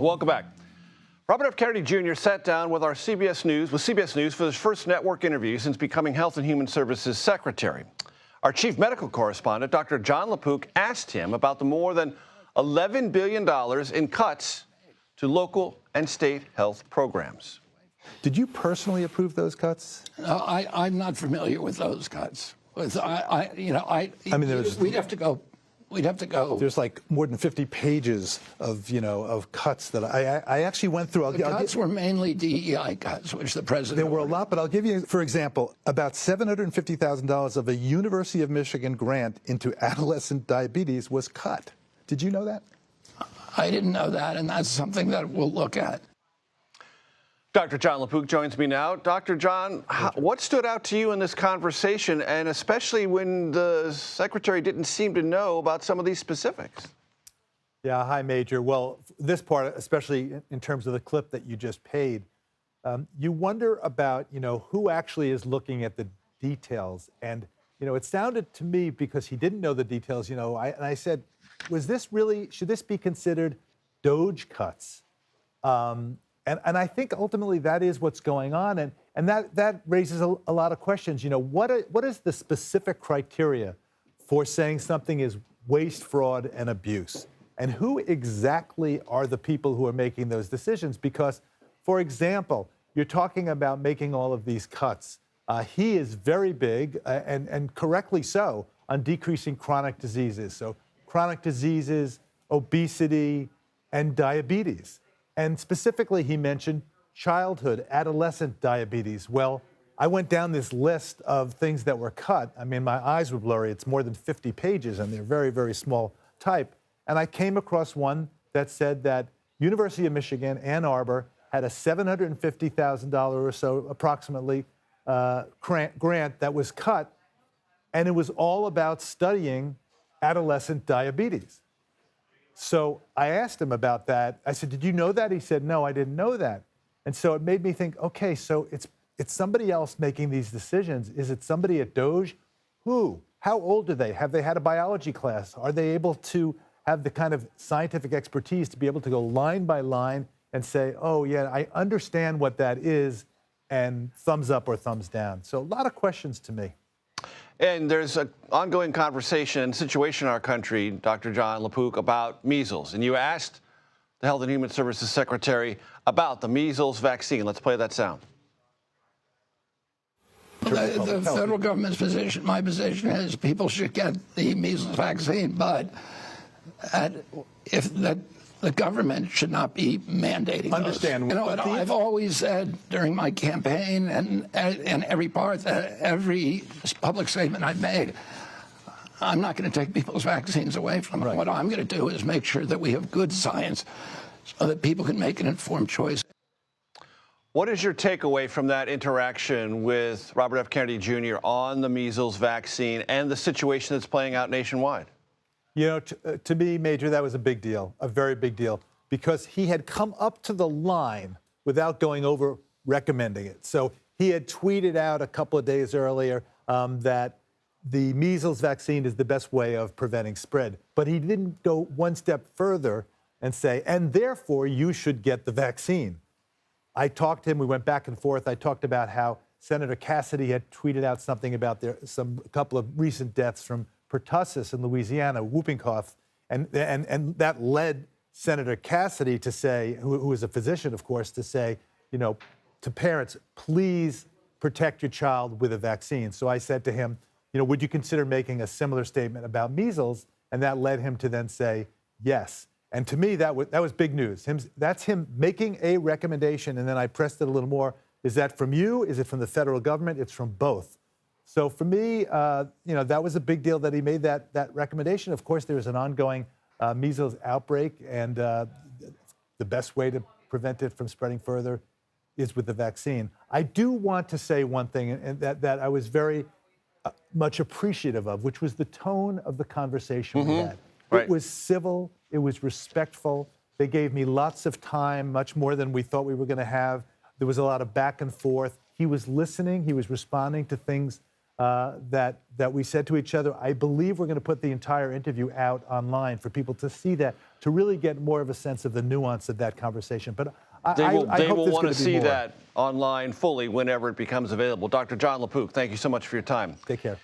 Welcome back. Robert F. Kennedy Jr. sat down with CBS News for his first network interview since becoming Health and Human Services Secretary. Our chief medical correspondent, Dr. Jon LaPook, asked him about the more than $11 billion in cuts to local and state health programs. Did you personally approve those cuts? I'm not familiar with those cuts. We'd have to go. There's like more than 50 pages of cuts that I actually went through. The cuts were mainly DEI cuts, which the president. There were a lot, but I'll give you, for example, about $750,000 of a University of Michigan grant into adolescent diabetes was cut. Did you know that? I didn't know that, and that's something that we'll look at. Dr. Jon LaPook joins me now. Dr. Jon, what stood out to you in this conversation, and especially when the secretary didn't seem to know about some of these specifics? Yeah, hi, Major. Well, this part, especially in terms of the clip that you just paid, you wonder about, who actually is looking at the details. And, it sounded to me, because he didn't know the details, I said, should this be considered Doge cuts? And I think ultimately that is what's going on, and that raises a lot of questions. What is the specific criteria for saying something is waste, fraud, and abuse? And who exactly are the people who are making those decisions? Because, for example, you're talking about making all of these cuts. He is very big, and correctly so, on decreasing chronic diseases. So chronic diseases, obesity, and diabetes. And specifically, he mentioned childhood, adolescent diabetes. Well, I went down this list of things that were cut. I mean, my eyes were blurry. It's more than 50 pages, and they're very, very small type. And I came across one that said that University of Michigan, Ann Arbor, had a $750,000 or so, approximately, grant that was cut, and it was all about studying adolescent diabetes. So I asked him about that. I said, did you know that? He said, no, I didn't know that. And so it made me think, okay, so it's somebody else making these decisions. Is it somebody at Doge? Who? How old are they? Have they had a biology class? Are they able to have the kind of scientific expertise to be able to go line by line and say, oh, yeah, I understand what that is, and thumbs up or thumbs down? So a lot of questions to me. And there's an ongoing conversation and situation in our country, Dr. Jon LaPook, about measles. And you asked the Health and Human Services Secretary about the measles vaccine. Let's play that sound. The federal government's position, my position is people should get the measles vaccine, but if the government should not be mandating Understand. those. I've always said during my campaign and every public statement I've made, I'm not going to take people's vaccines away from them. Right. What I'm going to do is make sure that we have good science so that people can make an informed choice. What is your takeaway from that interaction with Robert F. Kennedy Jr. on the measles vaccine and the situation that's playing out nationwide? To me, Major, that was a big deal, a very big deal, because he had come up to the line without going over recommending it. So he had tweeted out a couple of days earlier that the measles vaccine is the best way of preventing spread. But he didn't go one step further and say, and therefore you should get the vaccine. I talked to him, we went back and forth. I talked about how Senator Cassidy had tweeted out something about a couple of recent deaths from pertussis in Louisiana, whooping cough, and that led Senator Cassidy to say, who is a physician, of course, to say, to parents, please protect your child with a vaccine. So I said to him, would you consider making a similar statement about measles? And that led him to then say yes. And to me, that was big news. That's him making a recommendation, and then I pressed it a little more. Is that from you? Is it from the federal government? It's from both. So for me, that was a big deal that he made that recommendation. Of course, there is an ongoing measles outbreak, and the best way to prevent it from spreading further is with the vaccine. I do want to say one thing and that I was very much appreciative of, which was the tone of the conversation we had. Right. It was civil. It was respectful. They gave me lots of time, much more than we thought we were going to have. There was a lot of back and forth. He was listening. He was responding to things that we said to each other. I believe we're going to put the entire interview out online for people to see that, to really get more of a sense of the nuance of that conversation. But They will hope want to see more. that online fully whenever it becomes available. Dr. Jon LaPook, thank you so much for your time. Take care.